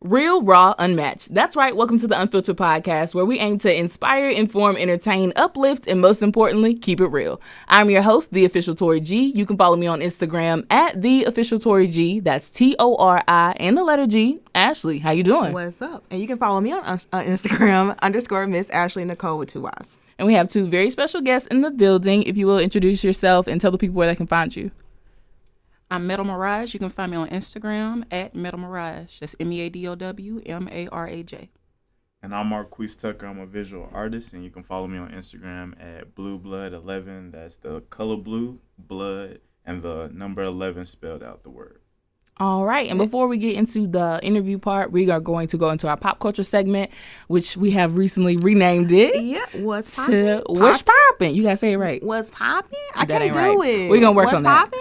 Real, raw, unmatched. That's right. Welcome to the Unfiltered podcast, where we aim to inspire, inform, entertain, uplift, and most importantly, keep it real. I'm your host, The Official Tori G. You can follow me on Instagram at The Official Tori G. That's Tori and the letter G. Ashley, how you doing? What's up? And you can follow me on Instagram _Miss Ashley Nicole with 2 Y's. And we have 2 very special guests in the building. If you will introduce yourself and tell the people where they can find you. I'm Meadow Mirage. You can find me on Instagram at Meadow Mirage. That's MEADOWMARAJ. And I'm Marquis Tucker. I'm a visual artist, and you can follow me on Instagram at BlueBlood11. That's the color blue, blood, and the number 11 spelled out the word. All right. And before we get into the interview part, we are going to go into our pop culture segment, which we have recently renamed it. Yeah. What's poppin'? What's poppin'? You got to say it right. What's poppin'? I that can't ain't do right. it. We're going to work What's on that.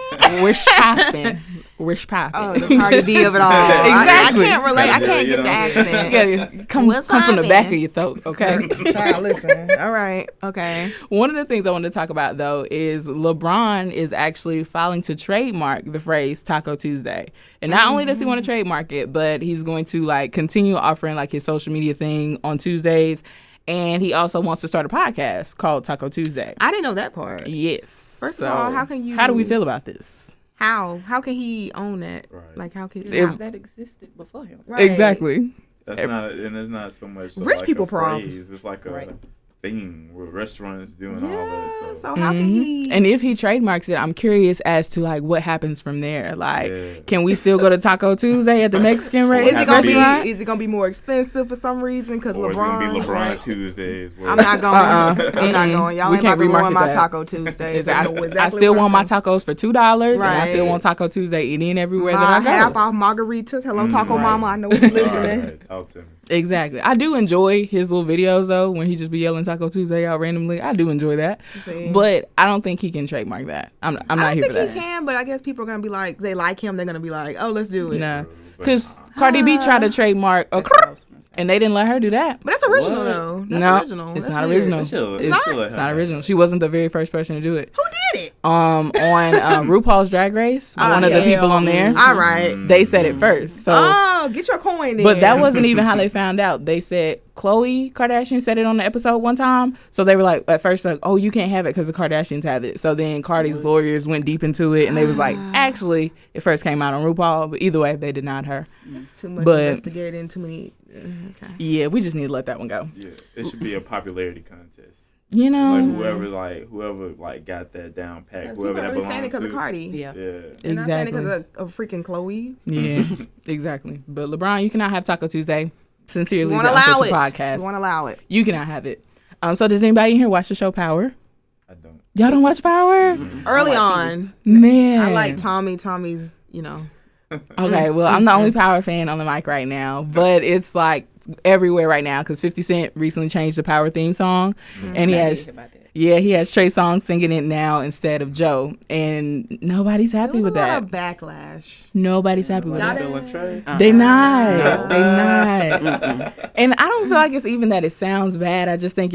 What's poppin'? What's poppin'? Oh, the Cardi B of it all. Exactly. I can't relate. I can't get the accent. You gotta come from the back of your throat, okay? Child, listen. All right. Okay. One of the things I wanted to talk about, though, is LeBron is actually filing to trademark the phrase Taco Tuesday. And not only does he want to trademark it, but he's going to continue offering his social media thing on Tuesdays. And he also wants to start a podcast called Taco Tuesday. I didn't know that part. Yes. First of all, how can you? How do we feel about this? How can he own that? Right. How can that existed before him? Right. Exactly. That's not, and it's not so much Rich people a problems. phrase. It's like a Right. thing where restaurants doing all that. So how can he? And if he trademarks it, I'm curious as to what happens from there. Can we still go to Taco Tuesday at the Mexican restaurant? Is it gonna be more expensive for some reason? Because Or LeBron. it's gonna be LeBron Tuesdays. I'm not going. I'm not going. Y'all We ain't about can't to ruin remarket my that. Taco Tuesdays. I know still what want my I'm doing. tacos for $2, and I Right. still want Taco Tuesday any and everywhere My that I go. half off margaritas. Hello, Taco right. Mama. I know he's listening. Right, talk to me. Exactly. I do enjoy his little videos though when he just be yelling Taco Tuesday out randomly. I do enjoy that, See? but I don't think he can trademark that. I'm not here for I that. think he can, but I guess people are gonna be like, they like him. They're gonna be like, oh, let's do it. Nah, because Cardi B tried to trademark and they didn't let her do that. But that's original What? though. That's No, original. it's That's not weird. original. It's It's not original. She wasn't the very first person to do it. Who did it? On RuPaul's Drag Race, one of the people on there, All right. they said it first. So. Get your coin in. But that wasn't even how they found out. They said Khloe Kardashian said it on the episode one time. So they were at first oh, you can't have it because the Kardashians have it. So then Cardi's lawyers went deep into it and they was actually, it first came out on RuPaul. But either way, they denied her. It's too much But- investigating, too many. Okay. Yeah, we just need to let that one go. Yeah, it should be a popularity contest. You know? Whoever got that down pat, People whoever are that really saying it belonged because of to. Cardi. Yeah. Yeah. They're not saying it Exactly. because of freaking Chloe. Yeah, exactly. But LeBron, you cannot have Taco Tuesday. Sincerely, We want the to allow Unfiltered it. podcast. We want to allow it. You cannot have it. So does anybody in here watch the show Power? I don't. Y'all don't watch Power? Early on, Man. I like Tommy. Tommy's, Okay, well, I'm the only Power fan on the mic right now, but it's everywhere right now because 50 Cent recently changed the Power theme song, and he has Trey Songz singing it now instead of Joe, and nobody's happy there was with a lot that. of backlash. Nobody's happy with Nobody that. feeling Trey? They not. They not. And I don't feel like it's even that it sounds bad. I just think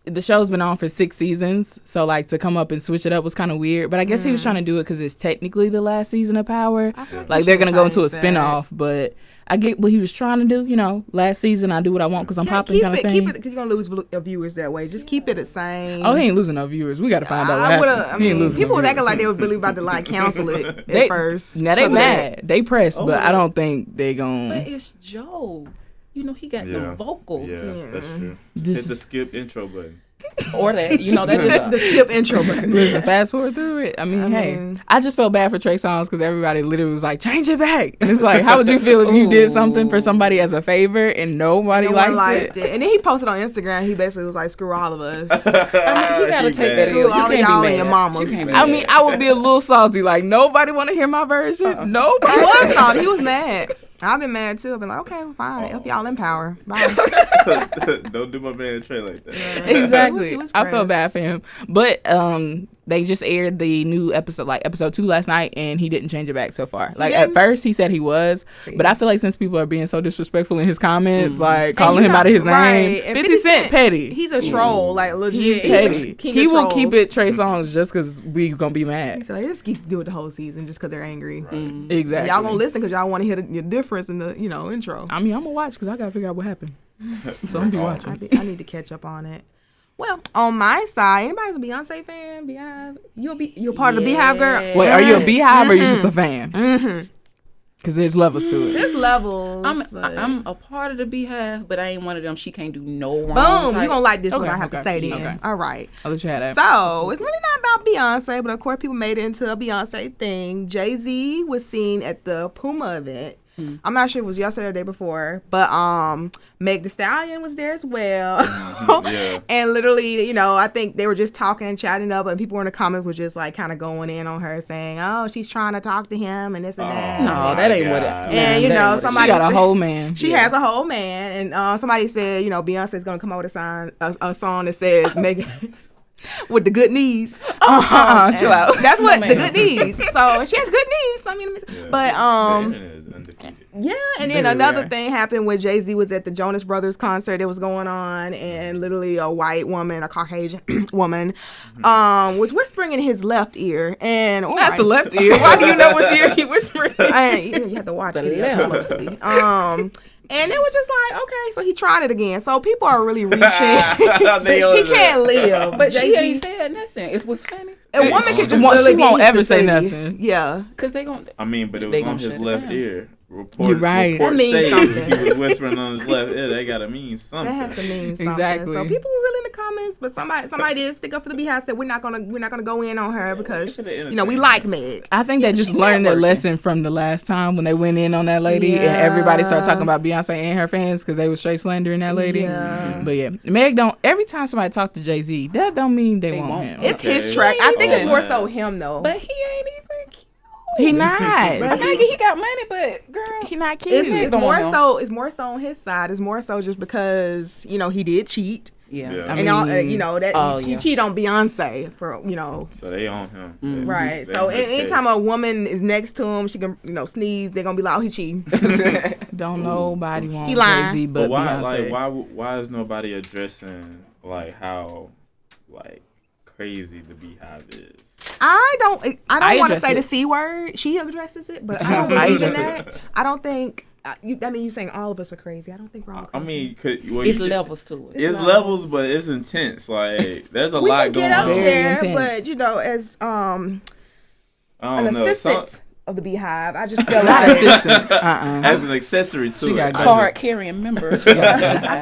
the show's been on for 6 seasons, so to come up and switch it up was kind of weird. But I guess he was trying to do it because it's technically the last season of Power. They're gonna go into a spinoff, but I get what he was trying to do. Last season I do what I want because I'm popping kind of thing. Keep it, because you're gonna lose viewers that way. Just keep it the same. Oh, he ain't losing no viewers. We got to find out what happened. He ain't losing people no was acting viewers. like they was really about to cancel it at They- first. Now they mad. They pressed, but I don't think they But gon'. it's Joe. He got Yeah. the vocals. Yeah, that's true. This Hit the is- skip intro button. Or that, that is The skip intro button. Listen, fast forward through it. I mean, I just felt bad for Trey Songz because everybody literally was like, change it back. And it's how would you feel if you did something for somebody as a favor and nobody No one liked it? And then he posted on Instagram. He basically was like, "Screw all of us. he gotta take that Screw in. all of y'all and your mamas." I mean, I would be a little salty. Nobody want to hear my version? Nobody. He was salty. He was mad. I've been mad too. I've been like, okay, fine. Help y'all in power. Bye. Don't do my man Trey like that. Exactly. He was I felt bad pressed. for him. But they just aired the new episode, like episode 2 last night, and he didn't change it back so far. Like at first he said he was, but I feel like since people are being so disrespectful in his comments, like calling him out of his name, 50 Cent petty. He's a troll, like legit. He's petty. He will trolls. keep it Trey Songz just because we gonna be mad. He's like, just keep doing it the whole season just because they're angry. Right. Exactly. Y'all gonna listen because y'all want to hear the difference in the intro. I mean, I'm gonna watch because I gotta figure out what happened. So I'm gonna be watching. I need to catch up on it. Well, on my side, anybody's a Beyonce fan? Beehive? You're part of the Beehive, girl? Wait, are you a Beehive or are you just a fan? Because there's levels to it. There's levels. I'm a part of the Beehive, but I ain't one of them. She can't do no wrong. Boom, type. you gonna like this Okay, what I have to say then. okay. All right. I'll let you have that. So, it's really not about Beyonce, but of course people made it into a Beyonce thing. Jay-Z was seen at the Puma event. I'm not sure if it was yesterday or the day before, but Meg Thee Stallion was there as well. Yeah. And literally, I think they were just talking and chatting up, and people in the comments were just like kind of going in on her saying, oh, she's trying to talk to him and this and that. No, that ain't what it. And, somebody She got a said, whole man. She has a whole man, and somebody said, Beyonce's gonna come out with a song that says Megan with the good knees. Chill out. That's what the good knees. So she has good knees. I mean, but the internet is undefeated. yeah, and then another thing happened when Jay-Z was at the Jonas Brothers concert that was going on, and literally a white woman, a Caucasian woman, was whispering in his left ear, and Not the left ear. Why do you know which ear he whispering? you have to watch it closely. And it was just like, okay, so he tried it again. So people are really reaching. But he can't live. But she ain't said nothing. It was funny. A woman can just She literally be won't in ever say vicinity. nothing. Yeah. Because they gon' I mean, but it They was on gonna his shut it left down. ear. You're right. That means Say something. if he was whispering on his left ear, they gotta mean something. That has to mean something. Exactly. So people were really in the comments, but somebody did stick up for the Beehive. Said we're not gonna go in on her because we like Meg. I think they just learned their lesson from the last time when they went in on that lady and everybody started talking about Beyonce and her fans because they was straight slandering that lady. Yeah. But yeah, Meg don't. Every time somebody talk to Jay-Z, that don't mean they want won't. him. It's his track. I think it's more so him though. But he ain't even cute. He not. Maggie, he got money, but girl, He not cute. It's Don't more want him. so. It's more so on his side. It's more so just because he did cheat. yeah. Yeah. And that he yeah. cheated on Beyonce for So they own him. right. They So on his anytime case. a woman is next to him, she can sneeze. They're gonna be like, oh, he cheating. Don't nobody want He lying. Jay-Z But but why? Beyonce. Like, why is nobody addressing like how crazy the Beehive is? I don't want to address say it. the C word. She addresses it, but I don't I believe in address that. I don't think. You're saying all of us are crazy. I don't think we're all I crazy. mean, It's levels to it. It's levels, but it's intense. Like, there's a we lot can going get up on. Very there, intense. but as I an don't know. assistant of the Beehive, I just feel Not like assistant. As an accessory to She it. got I Card just- carrying member. I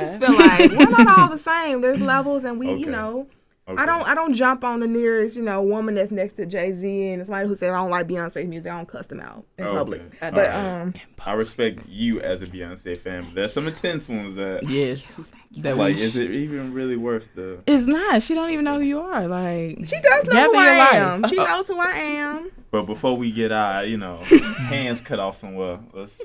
just feel like we're not all the same. There's levels, and we, Okay. I don't jump on the nearest, woman that's next to Jay-Z and somebody who said I don't like Beyonce's music. I don't cuss them out in public. Okay. But Alright. I respect you as a Beyonce fan, but there's some intense ones that Yes. That like, we is it even really worth the? It's not. She don't even know who you are. Like she does know gather who I your life. am. She knows who I am. But before we get our, hands cut off somewhere, let's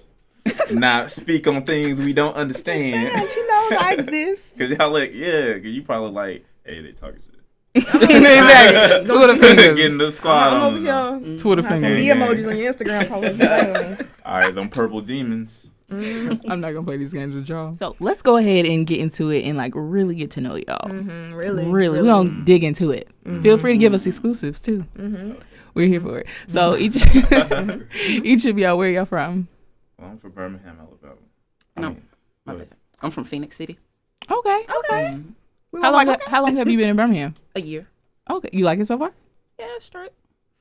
not speak on things we don't understand. Yeah, she knows I exist. Cause y'all cause you probably like, hey, they talking shit. exactly. Twitter fingers. Getting the squad I'm on. over here. Twitter Have some fingers. D emojis on your Instagram post. All right, them purple demons. I'm not gonna play these games with y'all. So let's go ahead and get into it and really get to know y'all. Really? Really, we're gonna dig into it. Feel free to give us exclusives too. We're here for it. So each of y'all, where y'all from? Well, I'm from Birmingham, Alabama. No, my bad. I'm from Phoenix City. Okay. We How were long? like, okay. How long have you been in Birmingham? A year. Okay. You like it so far? Yeah, straight.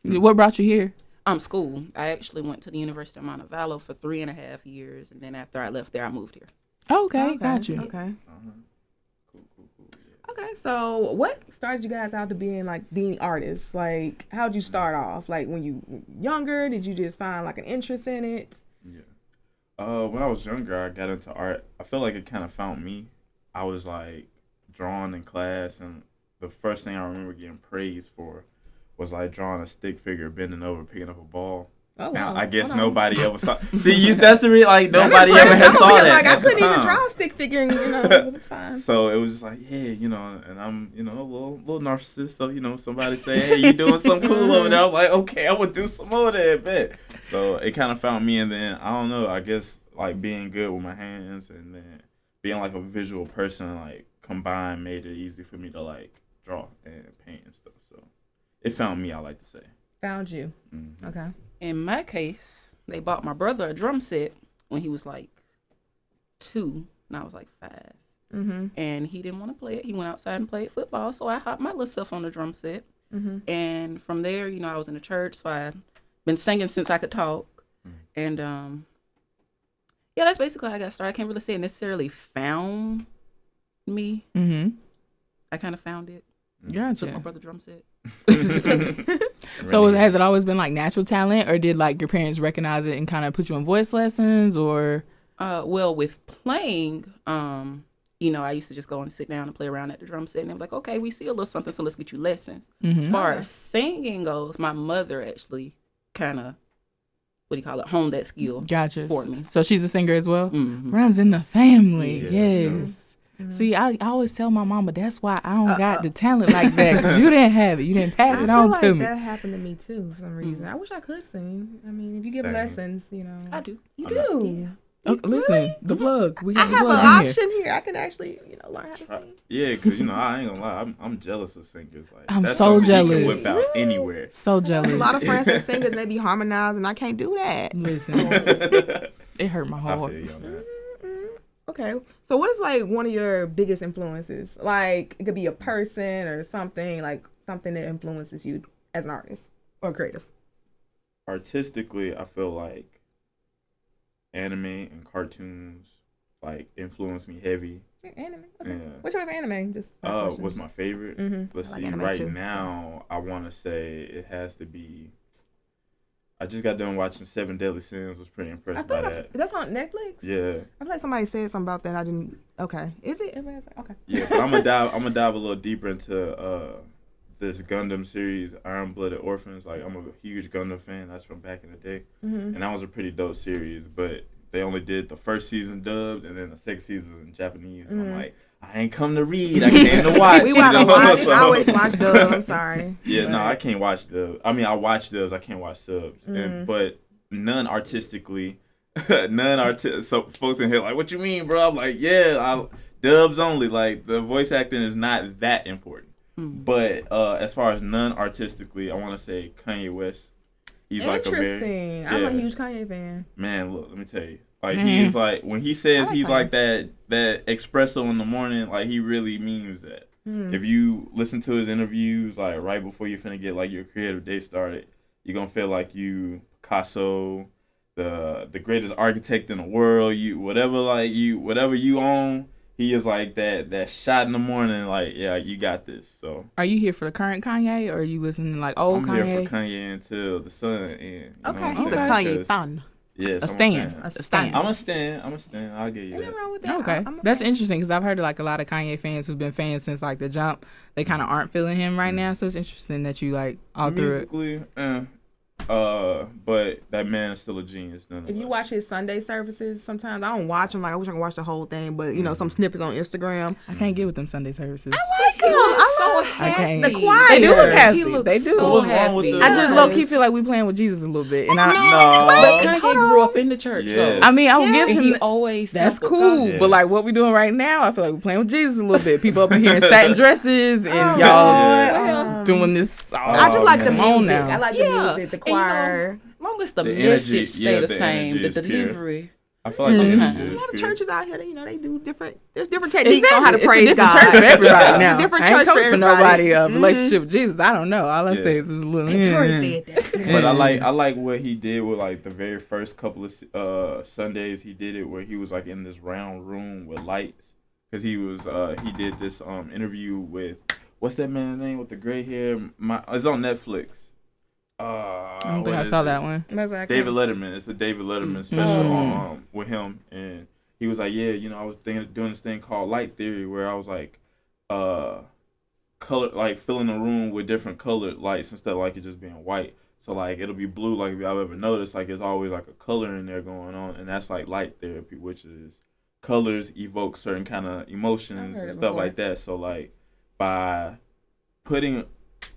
What brought you here? School. I actually went to the University of Montevallo for 3.5 years, and then after I left there, I moved here. Okay, got you. Okay. Cool. Yeah. Okay, so what started you guys out to being artists? Like, how'd you start off? Like, when you were younger, did you just find an interest in it? Yeah. When I was younger, I got into art. I feel like it kind of found me. I was drawing in class, and the first thing I remember getting praised for was drawing a stick figure bending over picking up a ball. Oh, Now wow. I guess Hold on. nobody ever saw. See, that's the real like nobody ever had saw that. Like, I at the couldn't even time. draw a stick figure, but it's fine. So it was just like, yeah, and I'm, a little narcissist. So, somebody say, hey, you doing something cool over there. I'm like, okay, I'm going to do some more of that, bet. So it kind of found me. And then, I don't know, I guess, like, being good with my hands and then being, like, a visual person, like, combined made it easy for me to, like, draw and paint and stuff. So it found me, I like to say. Found you. Mm-hmm. Okay. In my case, they bought my brother a drum set when he was like 2, and I was like 5. Mm-hmm. And he didn't want to play it. He went outside and played football, so I hopped my little self on the drum set. Mm-hmm. And from there, I was in the church, so I've been singing since I could talk. And yeah, that's basically how I got started. I can't really say it necessarily found me. Mm-hmm. I kind of found it. Gotcha. Took my brother drum set. So has it always been like natural talent, or did like your parents recognize it and kind of put you in voice lessons, or? Well, with playing, I used to just go and sit down and play around at the drum set, and they were like, okay, we see a little something, so let's get you lessons. Mm-hmm. As far as singing goes, my mother actually kind of, honed that skill Gotcha. for me. So she's a singer as well? Mm-hmm. Runs in the family. Yeah, Yes. See, I always tell my mama that's why I don't got the talent like that, because you didn't have it. You didn't pass it on to me. That happened to me too for some reason. I wish I could sing. I mean, if you give Same. lessons, I do. You do. Okay, listen, the plug. We I have the have an plug in here. option here. I can actually, learn how to sing. Yeah, because, I ain't going to lie. I'm jealous of singers. Like, I'm that's so something you can jealous. whip out anywhere. So jealous. A lot of friends that singers, they be harmonizing. I can't do that. Listen, it hurt my I heart. feel you on that. Okay. So what is like one of your biggest influences? Like it could be a person or something, like something that influences you as an artist or creative. Artistically, I feel like anime and cartoons like influence me heavy. Anime. Okay. Yeah. What's your favorite anime? Just What's my favorite? Mm-hmm. Let's I like see. anime Right too. now, I want to say it has to be. I just got done watching Seven Deadly Sins. Was pretty I impressed feel by like that. that's on Netflix. Yeah, I feel like somebody said something about that. I didn't. Okay. Is it? Everybody's like, okay. yeah. But I'm gonna dive a little deeper into this Gundam series, Iron Blooded Orphans. Like I'm a huge Gundam fan. That's from back in the day, Mm-hmm. and that was a pretty dope series. But they only did the first season dubbed, and then the second season in Japanese. And I'm like, I ain't come to read. I came to watch. We want to watch. So- I always watch dub. I'm sorry. Yeah, no, But- I can't watch dubs. I mean, I watch dubs. I can't watch subs. But none artistically. So folks in here like, what you mean, bro? I'm like, yeah, dubs only. Like the voice acting is not that important. But as far as none artistically, I want to say Kanye West. He's like a Interesting. very I'm a huge Kanye fan. man. Look, let me tell you. Like he's like when he says like he's Kanye. like that espresso in the morning. Like he really means that. If you listen to his interviews, like right before you finna get like your creative day started, you're gonna feel like you Picasso, the greatest architect in the world. Whatever you own, he is like that shot in the morning. Like yeah, you got this. So Are you here for the current Kanye, or are you listening to like old I'm Kanye? here for Kanye until the sun ends. You know Okay, what I'm he's a saying? Kanye Because- fan. Yes, A I'm stan. fan. A stan. I'm a stan. I'll give you Ain't nothing that. wrong with that. Okay, I'm a that's fan. interesting because I've heard like a lot of Kanye fans who've been fans since like the jump. They kind of aren't feeling him right now, so it's interesting that you like all through it. Musically, but that man is still a genius. If you watch his Sunday services, sometimes I don't watch them. Like I wish I could watch the whole thing, but some snippets on Instagram. I can't get with them Sunday services. So happy. The choir. They do look happy. He looks They do. so What's wrong with happy. the- I just low key feel like we playing with Jesus a little bit, and I But No. Kanye grew up in the church, Yes. though. I mean I will Yeah. give And him. he always That's sampled cool, gospel. but like what we doing right now, I feel like we're playing with Jesus a little bit. People up in here in satin dresses, and y'all Yeah. doing this. I just like the Come on music. now. I like the music, the And, you know, choir. long as the, The message energy- stay yeah, the the same, energy the is pure. delivery. I feel like Sometimes. sometimes A lot of churches out here, they do different. There's different techniques Exactly. on how to It's praise a different God. church for everybody now. Different I ain't church coming for for everybody. nobody relationship with Jesus. I don't know. All I say is it's a little. Tori said that. But I like what he did with like the very first couple of Sundays he did it where he was like in this round room with lights because he did this interview with what's that man's name with the gray hair? It's on Netflix. I don't think what I is saw it? that one. David Letterman. It's a David Letterman special with him, and he was like, yeah, I was doing this thing called light theory where I was like, color, like filling the room with different colored lights instead of like it just being white. So like it'll be blue. Like if y'all ever noticed, like there's always like a color in there going on, and that's like light therapy, which is colors evoke certain kind of emotions and stuff like that. So like by putting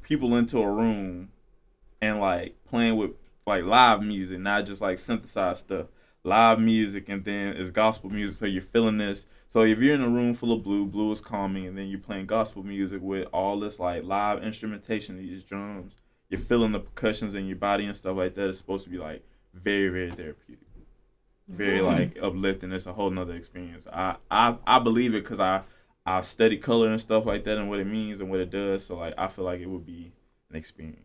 people into a room and like playing with like live music, not just like synthesized stuff, live music, and then it's gospel music, so you're feeling this. So if you're in a room full of blue is calming, and then you're playing gospel music with all this like live instrumentation, these drums, you're feeling the percussions in your body and stuff like that. It's supposed to be like very, very therapeutic, very like uplifting. It's a whole nother experience. I believe it because I study color and stuff like that and what it means and what it does. So like I feel like it would be an experience.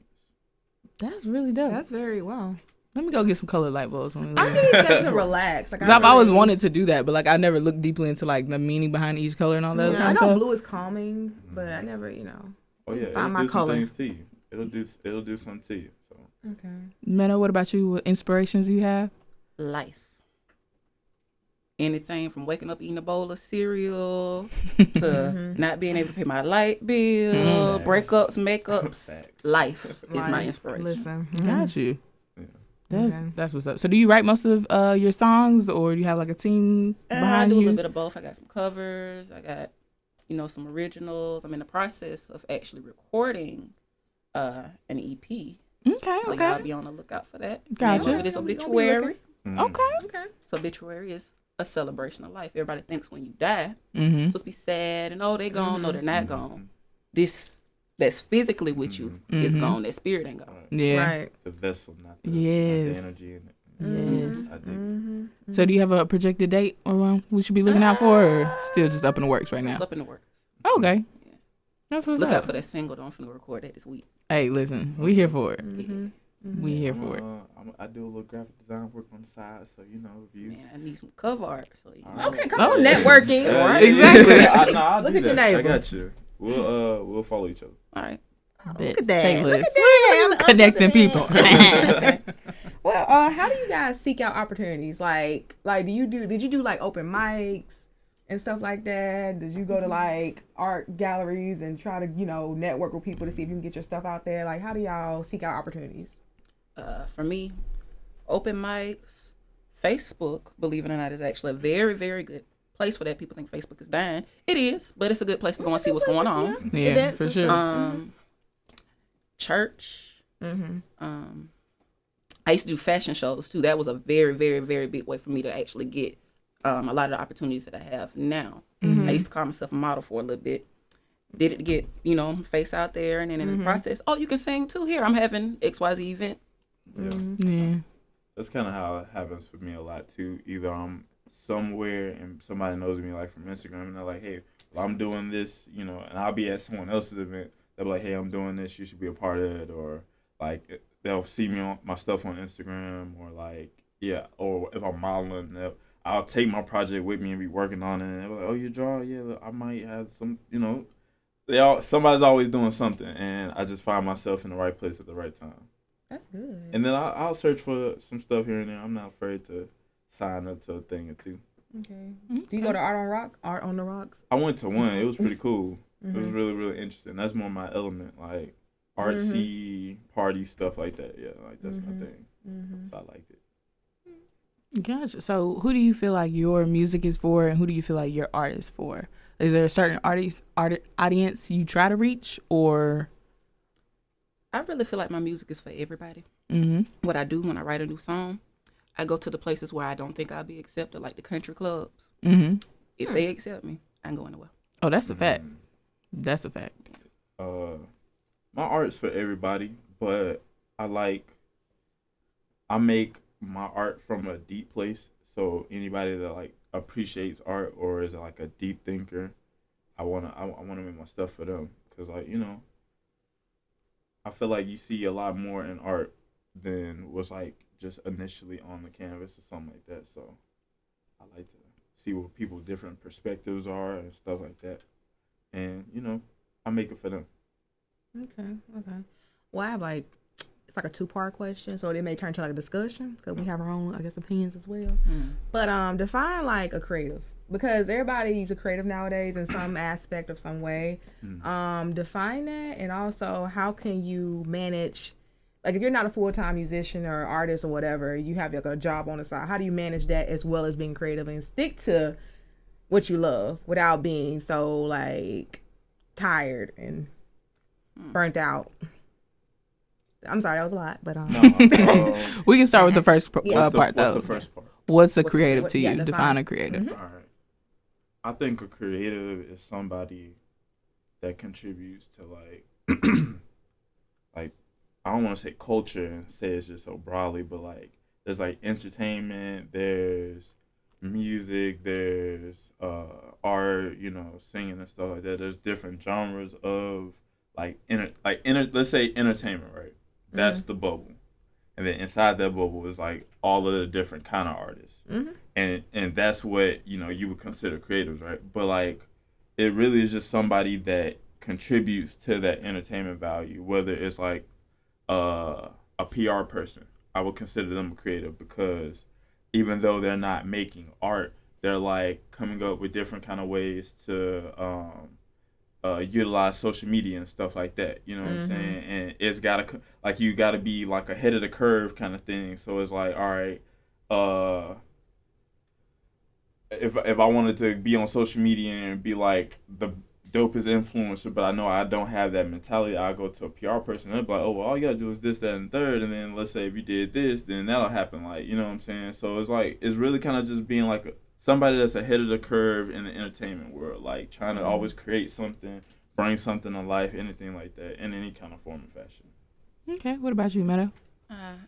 That's really dope. That's very wow. Let me go get some colored light bulbs. I need that to relax. Like, I've always wanted to do that, but like I never looked deeply into like the meaning behind each color and all that kind of stuff. I know blue is calming, but I never, Oh yeah, find it'll my do color. some things to you. It'll do something to you. So. Okay. Meadow, what about you? What inspirations you have? Life. Anything from waking up eating a bowl of cereal to not being able to pay my light bill, breakups, makeups. Life is my inspiration. Listen. Got you. Okay. That's what's up. So do you write most of your songs, or do you have like a team behind I do you? a little bit of both. I got some covers. I got, some originals. I'm in the process of actually recording an EP. So y'all be on the lookout for that. Gotcha. It is obituary. Okay. So obituary is a celebration of life. Everybody thinks when you die, Mm-hmm. it's supposed to be sad and they gone. No, they're not gone. This that's physically with you is gone. That spirit ain't gone. Yeah. Right. The vessel, not the energy in it. Yes. I dig it. So do you have a projected date or we should be looking out for, or still just up in the works right now? It's up in the works. Okay. Yeah. That's what's Look up. out for that single. Don't finna record that this week. Hey, listen, we here for it. Mm-hmm. We here for it. I do a little graphic design work on the side, so if you. Man, I need some cover art. So Okay, come on, networking. Yeah, Right? Exactly. I'll Look do at your that. I neighbor. got you. We'll follow each other. All right. Look at that. Say Look less. at that. Connecting people. Well, how do you guys seek out opportunities? Like did you do like open mics and stuff like that? Did you go to like art galleries and try to, network with people to see if you can get your stuff out there? Like, how do y'all seek out opportunities? For me, open mics, Facebook, believe it or not, is actually a very, very good place for that. People think Facebook is dying. It is, but it's a good place to go and see what's going on. Yeah, Events for and sure. stuff. Church. I used to do fashion shows too. That was a very, very, very big way for me to actually get a lot of the opportunities that I have now. I used to call myself a model for a little bit. Did it to get, face out there, and then in the process, you can sing too. Here, I'm having XYZ event. Yeah. That's kind of how it happens for me a lot too. Either I'm somewhere and somebody knows me like from Instagram, and they're like, "Hey, well, I'm doing this," and I'll be at someone else's event. They'll be like, "Hey, I'm doing this. You should be a part of it," or like they'll see me on my stuff on Instagram, or like or if I'm modeling, I'll take my project with me and be working on it. And they're like, "Oh, you draw? Yeah, look, I might have some." Somebody's always doing something, and I just find myself in the right place at the right time. That's good. And then I'll search for some stuff here and there. I'm not afraid to sign up to a thing or two. Okay. Do you go to Art on the Rocks? I went to one. It was pretty cool. It was really, really interesting. That's more my element, like artsy party stuff like that. Yeah, like that's my thing. So I liked it. Gotcha. So who do you feel like your music is for, and who do you feel like your art is for? Is there a certain audience you try to reach, or? I really feel like my music is for everybody. Mm-hmm. What I do when I write a new song, I go to the places where I don't think I'll be accepted, like the country clubs. Mm-hmm. If they accept me, I'm going well. Oh, that's a fact. That's a fact. My art's for everybody, but I make my art from a deep place. So anybody that like appreciates art or is like a deep thinker, I wanna make my stuff for them, because I feel like you see a lot more in art than was like just initially on the canvas or something like that. So I like to see what people's different perspectives are and stuff like that. And, I make it for them. Okay. Well, I have it's like a 2-part question, so they may turn to like a discussion because we have our own, I guess, opinions as well. But define like a creative, because everybody's a creative nowadays in some aspect of some way. Define that, and also how can you manage like if you're not a full-time musician or artist or whatever, you have like a job on the side. How do you manage that as well as being creative and stick to what you love without being so like tired and burnt out? I'm sorry, that was a lot, but we can start with the first part though. What's the first part? What's a creative to you? Yeah, Define a creative. Mm-hmm. All right. I think a creative is somebody that contributes to like like I don't want to say culture and say it's just so broadly, but like there's like entertainment, there's music, there's art, you know, singing and stuff like that. There's different genres of let's say entertainment, right? That's the bubble. And then inside that bubble is like all of the different kind of artists. And that's what, you know, you would consider creatives, right? But like it really is just somebody that contributes to that entertainment value, whether it's like a PR person. I would consider them a creative because even though they're not making art, they're like coming up with different kind of ways to utilize social media and stuff like that. You know what I'm saying? And it's gotta like you gotta be like ahead of the curve kind of thing. So it's like, all right, if I wanted to be on social media and be like the dopest influencer, but I know I don't have that mentality, I go to a PR person and they're like, oh, well, all you gotta do is this, that, and third, and then let's say if you did this, then that'll happen. Like, you know what I'm saying? So it's like it's really kind of just being like somebody that's ahead of the curve in the entertainment world, like trying to always create something, bring something to life, anything like that, in any kind of form and fashion. Okay, what about you, Meadow?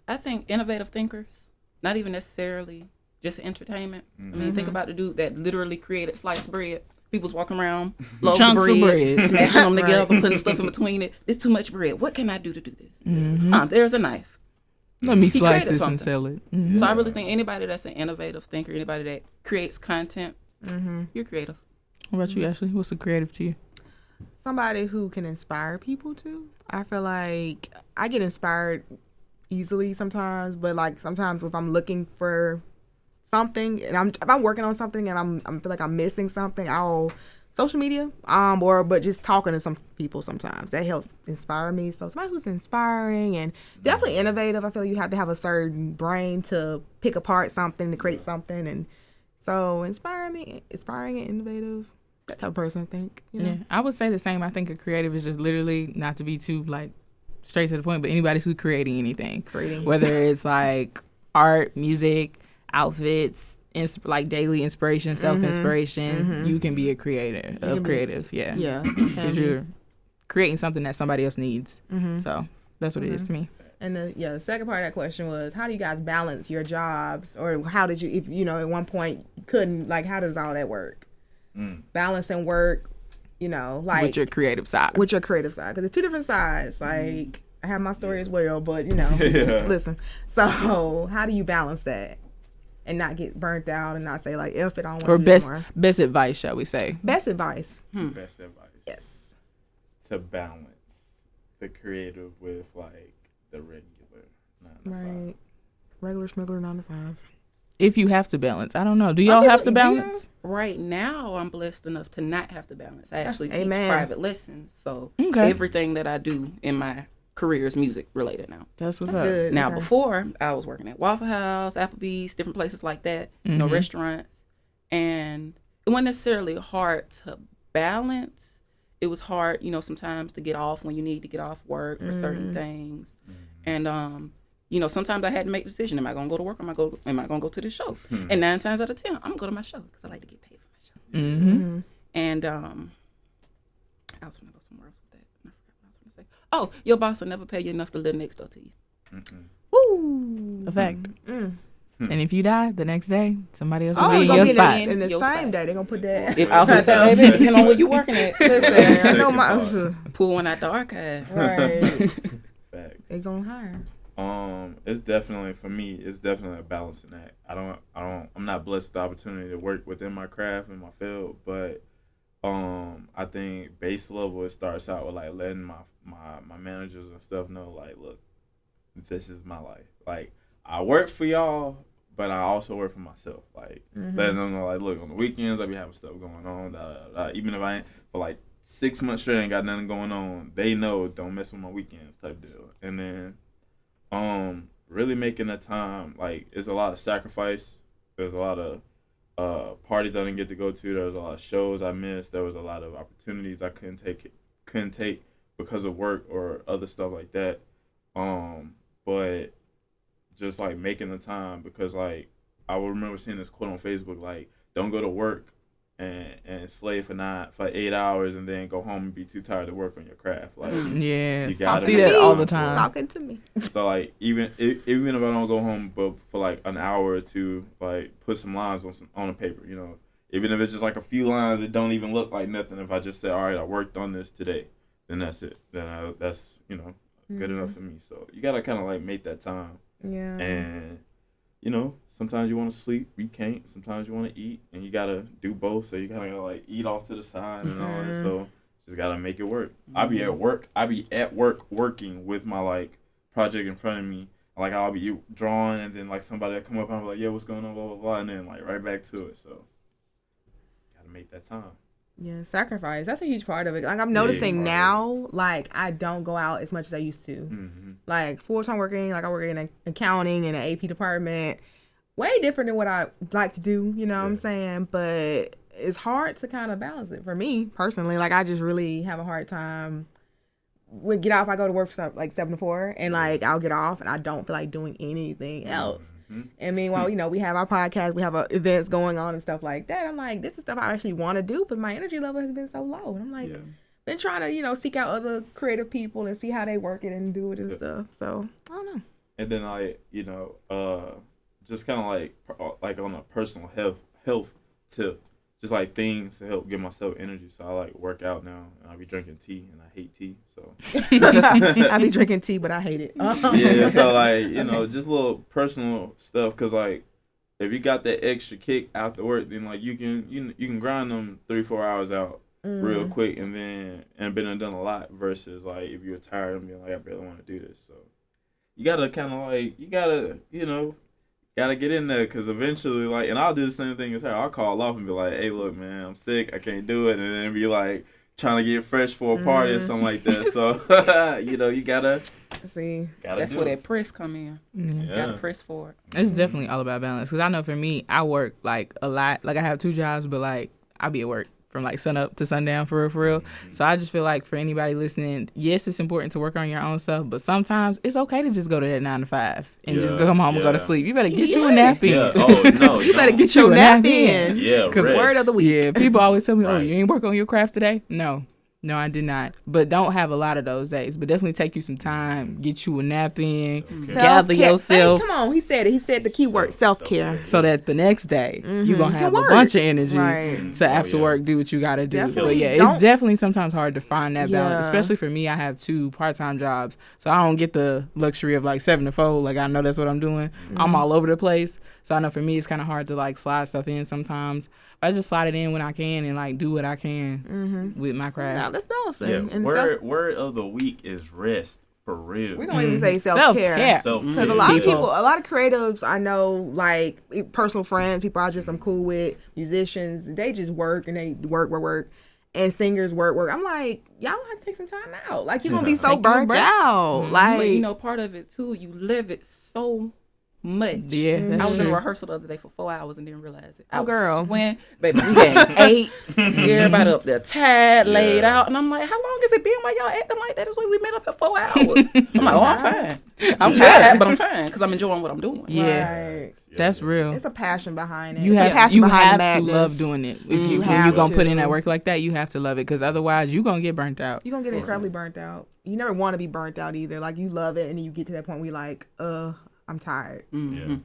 I think innovative thinkers, not even necessarily just entertainment. I mean, think about the dude that literally created sliced bread. People's walking around, loaves Chunks of of bread, bread. smashing them together, putting stuff in between it. It's too much bread. What can I do to do this? There's a knife. Let me He slice created this and something. sell it. So I really think anybody that's an innovative thinker, anybody that creates content, you're creative. What about you, Ashley? What's a creative to you? Somebody who can inspire people too. I feel like I get inspired easily sometimes, but like sometimes if I'm looking for something and if I'm working on something and I feel like I'm missing something, I'll social media but just talking to some people sometimes that helps inspire me. So somebody who's inspiring and definitely innovative. I feel you have to have a certain brain to pick apart something to create something, and so inspiring and innovative. That type of person, I think. You know? Yeah, I would say the same. I think a creative is just literally, not to be too like straight to the point, but anybody who's creating anything, whether it's like art, music, outfits, like daily inspiration, self-inspiration, you can be a creative. Yeah, because you're creating something that somebody else needs. So that's what it is to me. And the second part of that question was, how do you guys balance your jobs, or how did you, if you know at one point you couldn't, like how does all that work? Balancing work, you know, like with your creative side. Because it's two different sides. Like I have my story as well, but you know, listen. So how do you balance that and not get burnt out and not say like, if it don't want to do more? Best advice, shall we say? Best advice. Best advice. Yes. To balance the creative with like the regular 9 to 5. Regular smuggler 9 to 5. If you have to balance, I don't know. Do y'all have to balance? Right now, I'm blessed enough to not have to balance. I actually teach Amen. private lessons, so Okay. everything that I do in my career is music related now. That's what's That's up. good. Now, Okay. before I was working at Waffle House, Applebee's, different places like that, you know, restaurants, and it wasn't necessarily hard to balance. It was hard, you know, sometimes to get off when you need to get off work for certain things, and you know, sometimes I had to make a decision: am I gonna go to work, or am I gonna go to the show? And 9 times out of 10, I'm gonna go to my show because I like to get paid for my show. And I was gonna go somewhere else with that. I forgot what I was gonna say. Oh, your boss will never pay you enough to live next door to you. Woo. A fact. And if you die the next day, somebody else will Oh, be it's in gonna your be spot. in the Your same spot. day. They're gonna put that. If I was gonna say, baby, depending on where you working at, Listen, I know my pull one out the archive. right. Facts. They gonna hire. It's definitely, for me, it's definitely a balancing act. I'm not blessed with the opportunity to work within my craft and my field, but I think base level, it starts out with like letting my managers and stuff know, like, look, this is my life. Like, I work for y'all, but I also work for myself. Like, letting them know, like, look, on the weekends I be having stuff going on. Even if I ain't for like 6 months straight ain't got nothing going on, they know don't mess with my weekends type deal. And then really making the time. Like, it's a lot of sacrifice. There's a lot of parties I didn't get to go to. There was a lot of shows I missed. There was a lot of opportunities I couldn't take because of work or other stuff like that. But just like making the time, because like I will remember seeing this quote on Facebook, like, don't go to work and slave for 8 hours and then go home and be too tired to work on your craft. Like, yes, I see that all the time. time. Talking to me. So like even if I don't go home but for like an hour or two, like put some lines on the paper, you know, even if it's just like a few lines that don't even look like nothing. If I just say, all right, I worked on this today, then that's it. Then that's, you know, good enough for me. So you gotta kind of like make that time. Yeah. And you know, sometimes you want to sleep, you can't. Sometimes you want to eat, and you gotta do both. So you gotta like eat off to the side and all that. So just gotta make it work. I be at work working with my like project in front of me. Like I'll be drawing, and then like somebody will come up and I'm like, yeah, what's going on, blah blah blah, and then like right back to it. So gotta make that time. Yeah, sacrifice. That's a huge part of it. Like I'm noticing now, like I don't go out as much as I used to. Mm-hmm. Like full-time working, like I work in accounting in an AP department. Way different than what I like to do, you know what I'm saying? But it's hard to kind of balance it for me personally. Like I just really have a hard time when get off. I go to work for like 7 to 4, and like I'll get off and I don't feel like doing anything else. And meanwhile, you know, we have our podcast, we have events going on and stuff like that. I'm like, this is stuff I actually want to do, but my energy level has been so low. And I'm like, been trying to, you know, seek out other creative people and see how they work it and do it and stuff. So I don't know. And then I, you know, just kind of like on a personal health tip, just like things to help give myself energy. So I like work out now, and I be drinking tea, and I hate tea. So I be drinking tea, but I hate it. Yeah, so like, you know, just little personal stuff, cause like if you got that extra kick after work, then like you can grind them 3-4 hours out real quick, and been done a lot. Versus like if you're tired and being like, I barely want to do this. So you gotta kind of like you know. Gotta get in there, because eventually, like, and I'll do the same thing as her. I'll call off and be like, hey, look, man, I'm sick. I can't do it. And then be like, trying to get fresh for a party or something like that. So, you know, you gotta see. That's where that press come in. Yeah. Gotta press for it. It's definitely all about balance. Because I know for me, I work, like, a lot. Like, I have 2 jobs, but, like, I be at work from, like, sun up to sundown, for real. So I just feel like for anybody listening, yes, it's important to work on your own stuff, but sometimes it's okay to just go to that 9 to 5 and just go home and go to sleep. You better get you a nap in. Yeah. Oh, no. You better get you a nap in. Yeah, because word of the week. Yeah, people always tell me, oh, you ain't work on your craft today? No, I did not. But don't have a lot of those days. But definitely take you some time. Get you a nap in. Gather yourself. Come on, he said it. He said the key word, self-care. So that the next day, you're going to have a bunch of energy to after work do what you got to do. Definitely. But yeah, it's definitely sometimes hard to find that balance. Especially for me, I have 2 part-time jobs. So I don't get the luxury of like 7 to 4. Like I know that's what I'm doing. I'm all over the place. So I know for me, it's kind of hard to like slide stuff in sometimes. But I just slide it in when I can and like do what I can with my craft. Now let's balance it. Yeah, And word of the week is rest, for real. we don't even say self-care. Because a lot of people, a lot of creatives I know, like personal friends, people I'm cool with, musicians, they just work and they work. And singers work. I'm like, y'all have to take some time out. Like you're gonna be so burnt out. Like, but you know, part of it too, you live it so much. Yeah, I was in a rehearsal the other day for 4 hours and didn't realize it. Girl. When baby, we getting 8. Everybody up there tired, laid out, and I'm like, how long has it been while y'all acting like that? Is why we met up for 4 hours. I'm like, oh, I'm fine. I'm tired, but I'm fine because I'm enjoying what I'm doing. Yeah, right. that's real. It's a passion behind it. You have to love doing it. If you when you gonna put in that work like that, you have to love it, because otherwise you gonna get burnt out. You're gonna get incredibly burnt out. You never want to be burnt out either. Like you love it, and then you get to that point where you're like, I'm tired. Yeah. And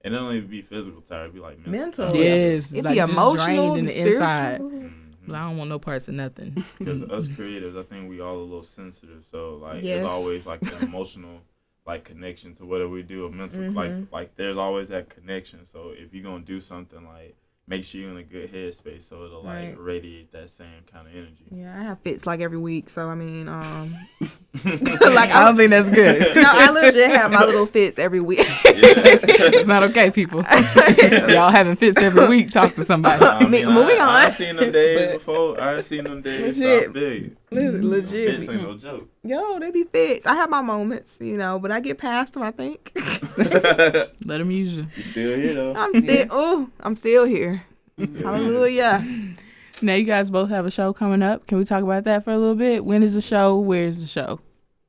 it don't even be physical tired, it'd be like mental. Yes, it'd like be emotional, drained in the spiritual. Inside. I don't want no parts of nothing. Because us creatives, I think we all a little sensitive, so like there's always like an emotional like connection to whatever we do, a mental like there's always that connection. So if you're gonna do something, like make sure you're in a good headspace so it'll like radiate that same kind of energy. Yeah, I have fits like every week, so I mean, like I don't think that's good. No, I literally have my little fits every week. It's not okay, people. Y'all having fits every week. Talk to somebody. Moving on. I ain't seen them days before. I ain't seen them days. So I feel you. Legit. Fits ain't no joke. Yo, they be fits. I have my moments, but I get past them, I think. Let them use you. You still here though? I'm still here. Still Hallelujah. Now you guys both have a show coming up. Can we talk about that for a little bit? When is the show? Where is the show?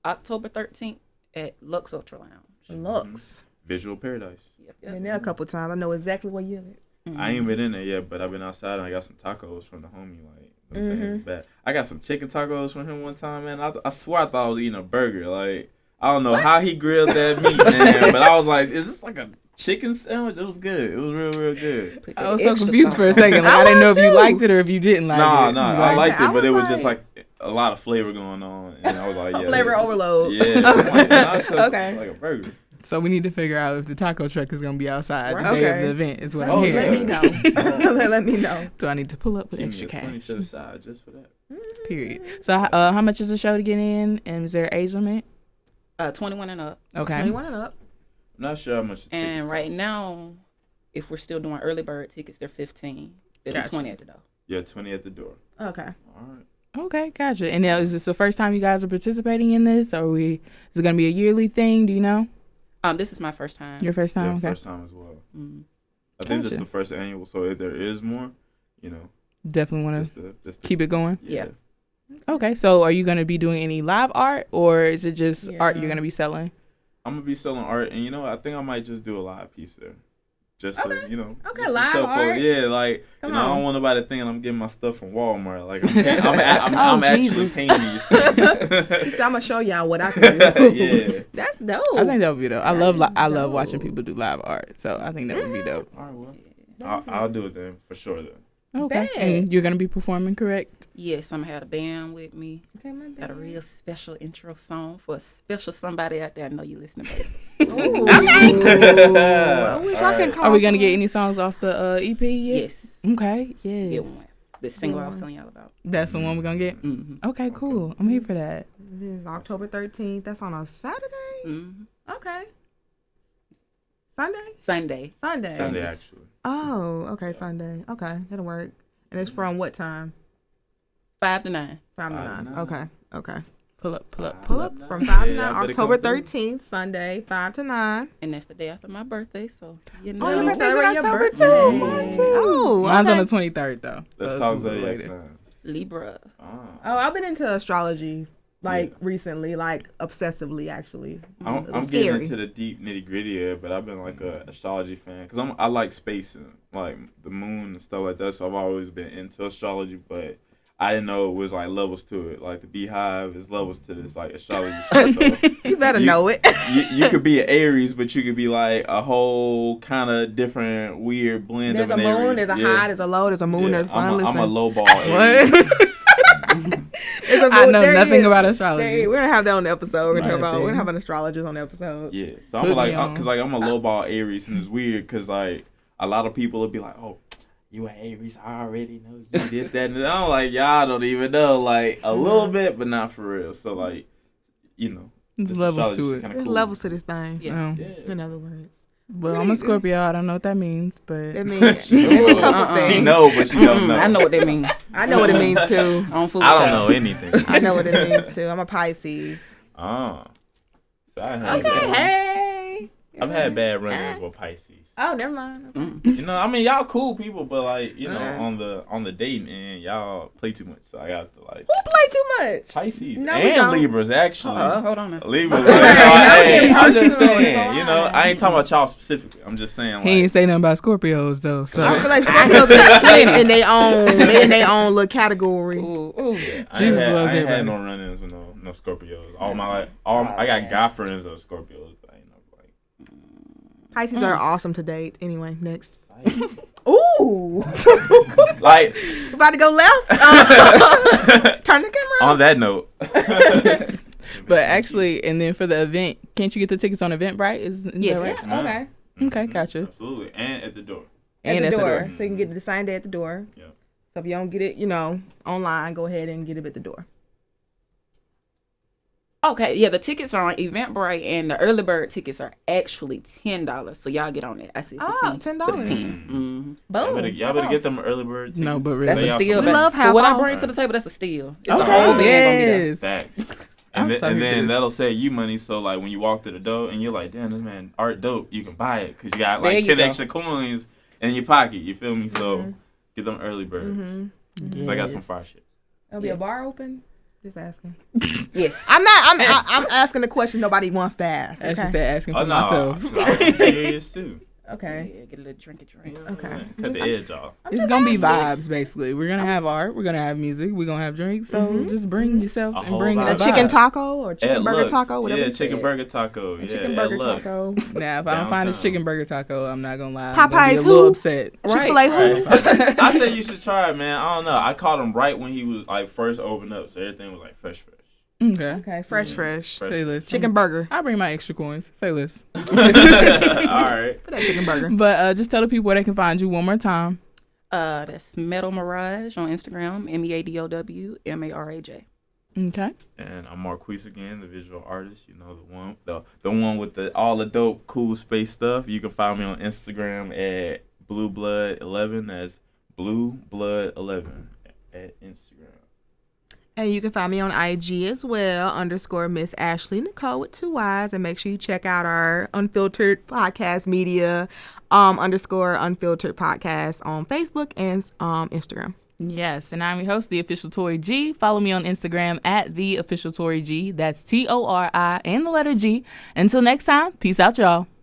October 13th at Lux Ultra Lounge. Looks. Visual Paradise. Yep. Been there a couple times. I know exactly where you live. I ain't been in there yet, but I've been outside and I got some tacos from the homie. Like, them things is bad. I got some chicken tacos from him one time, man. I swear I thought I was eating a burger. Like, I don't know how he grilled that meat, man. But I was like, is this like a chicken sandwich? It was good. It was real, real good. I was so confused for a second. Like, I didn't know if you liked it or if you didn't like it. No, I liked it, but it was like- just like a lot of flavor going on. And I was like, yeah. Flavor overload. Yeah. I'm like, nah, it tastes Okay. like a burger. So we need to figure out if the taco truck is going to be outside the day of Okay. the event is what Oh, I'm yeah. Let hearing. me know. Let me know. Do I need to pull up with Give extra me a 20 cash? to the side just for that. Period. So how much is the show to get in? And is there an age limit? 21 and up. Okay. 21 and up. I'm not sure how much the tickets And right cost. now, if we're still doing early bird tickets, they're 15. They're Gotcha. 20 at the door. Yeah, 20 at the door. Okay. All right. Okay, gotcha. And now, is this the first time you guys are participating in this? Or is it going to be a yearly thing? Do you know? This is my first time. Your first time? Yeah, Okay. first time as well. Mm. I think this Gotcha. is the first annual, so if there is more, Definitely want this to the keep it going. Yeah. Okay, so are you going to be doing any live art, or is it just art Yeah. you're going to be selling? I'm gonna be selling art, and I think I might just do a live piece there, just to Okay, just to live show art. folks. Yeah, like Come I don't on. want nobody thinking I'm getting my stuff from Walmart. Like I'm actually Jesus. painting these things. I'm gonna show y'all what I can do. Yeah. That's dope. I think that would be dope. I love is love watching dope. people do live art, so I think that would be dope. All right, well, I'll do it then for sure. Then. Okay, Bet. and you're going to be performing, correct? Yes, I'm going to have a band with me. Okay, my Got a bad. real special intro song for a special somebody out there. I know you listening, baby. Ooh. I wish I could call Are we going to get someone. any songs off the EP yet? Yes. Okay, yes. Get one. The single I was telling y'all about. That's the one we're going to get? Mm-hmm. Okay, cool. I'm here for that. This is October 13th. That's on a Saturday? Mm-hmm. Okay. Sunday? Sunday. Sunday actually. Oh, okay, Sunday. Okay, that'll work. And it's from what time? 5 to 9. 5 to 5 to 9. 9. Okay, okay. Pull up. Pull up from 5 to Yeah, 9. I better October come through. 13th, Sunday, 5 to 9. And that's the day after my birthday, so you Oh, your know. birthday's in October, too. birthday. Mine, too. Oh, Mine's on okay. the 23rd, though. Let's so talk it's a little zodiac later. signs. Libra. Oh, I've been into astrology Yeah. recently, obsessively actually. I'm It was getting scary. into the deep nitty gritty, but I've been like a astrology fan because I like space and like the moon and stuff like that. So I've always been into astrology, but I didn't know it was like levels to it. Like the beehive is levels to this like astrology shit. So You better know it. you could be an Aries, but you could be like a whole kind of different weird blend There's of a an moon, Aries. there's a Yeah. high, there's a low, there's a moon, Yeah, there's a sun. I'm a Listen. low ball Aries. There's a I moon- know there nothing is. about astrology. We're gonna have that on the episode. We're Right. gonna have an astrologist on the episode. Yeah, so Put I'm like, me on. cause like I'm a low ball Aries, and it's weird, cause like a lot of people will be like, "Oh, you an Aries? I already know you this, that, and that." I'm like, y'all don't even know, like a little bit, but not for real. So like, There's this levels astrology to is it. kinda There's cool. levels to this thing. Yeah. Yeah. In other words, Well, I'm a Scorpio. I don't know what that means, but it means She a couple things. She know, but she don't know. I know what that means. I know what it means too. I don't fool I with don't y'all. know anything. I know what it means too. I'm a Pisces. Oh, so I had Okay, hey. I've had bad run-ins with Pisces. Oh, never mind. I mean, y'all cool people, but like, Alright. on the dating end, y'all play too much. So I got to like Who play too much? Pisces No, we and don't. Libras actually. Hold on now. Libras. Hey, I'm just personal, saying, it's I ain't talking about y'all specifically. I'm just saying, he ain't say nothing about Scorpios though. So I feel like Scorpios in their own little category. Ooh, ooh. Jesus I loves ain't had everybody. no run-ins with no Scorpios. All my life, I got guy friends that are Scorpios, but I ain't no like. Pisces are awesome to date. Anyway, next. Like, Ooh, like about to go left. Turn the camera on. on that note. But actually, and then for the event, can't you get the tickets on Eventbrite? Is Yes. that right? Okay. Okay, gotcha. Absolutely, and at the door. And At the door. So you can get it the same day at the door. Yeah. So if you don't get it, online, go ahead and get it at the door. Okay, yeah, the tickets are on Eventbrite, and the early bird tickets are actually $10. So y'all get on that. I see. Oh, $10. But it's 10. Boom. Y'all better get them early bird tickets. No, but really. That's a steal. We love For what I half bring off. to the table, that's a steal. It's a Okay. whole band gonna be there. Yes. Facts. I'm And, so and here for then this. that'll save you money. So like when you walk through the door and you're like, damn, this man art dope. You can buy it because you got There like you 10 go. extra coins in your pocket. You feel me? So get them early birds. So I got some fire shit. There'll be a bar open. Just asking. Yes. I'm asking the question nobody wants to ask. I should Okay. say asking for Oh no, myself. I'm curious too. Okay. Yeah, get a little drink. Okay. Cut the edge off. It's gonna be vibes, basically. We're gonna have art. We're gonna have music. We're gonna have drinks. So just bring yourself A and whole bring vibe. the A chicken vibe. taco or chicken Ed burger Lux. taco, whatever. Yeah, you chicken said. burger taco. Yeah, Chicken Ed burger Lux. taco. Now, if I don't find this Downtown. chicken burger taco, I'm not gonna lie. I'm gonna be Popeyes a little who? upset. Chick-fil-A who? Right. I said you should try it, man. I don't know. I caught him right when he was like first opened up, so everything was like fresh. Okay. Okay, fresh. Say less. Chicken burger. I'll bring my extra coins. Say less. All right. Put that chicken burger. But just tell the people where they can find you one more time. That's Meadow Mirage on Instagram. MEADOWMARAJ. Okay. And I'm Marquis again, the visual artist. You know, the one with all the dope, cool space stuff. You can find me on Instagram at BlueBlood11. That's BlueBlood11 at Instagram. And you can find me on IG as well, _Miss Ashley Nicole with 2 Y's. And make sure you check out our Unfiltered podcast media, _Unfiltered podcast on Facebook and Instagram. Yes, and I'm your host, the official Tori G. Follow me on Instagram at the official Tori G. That's TORI and the letter G. Until next time, peace out, y'all.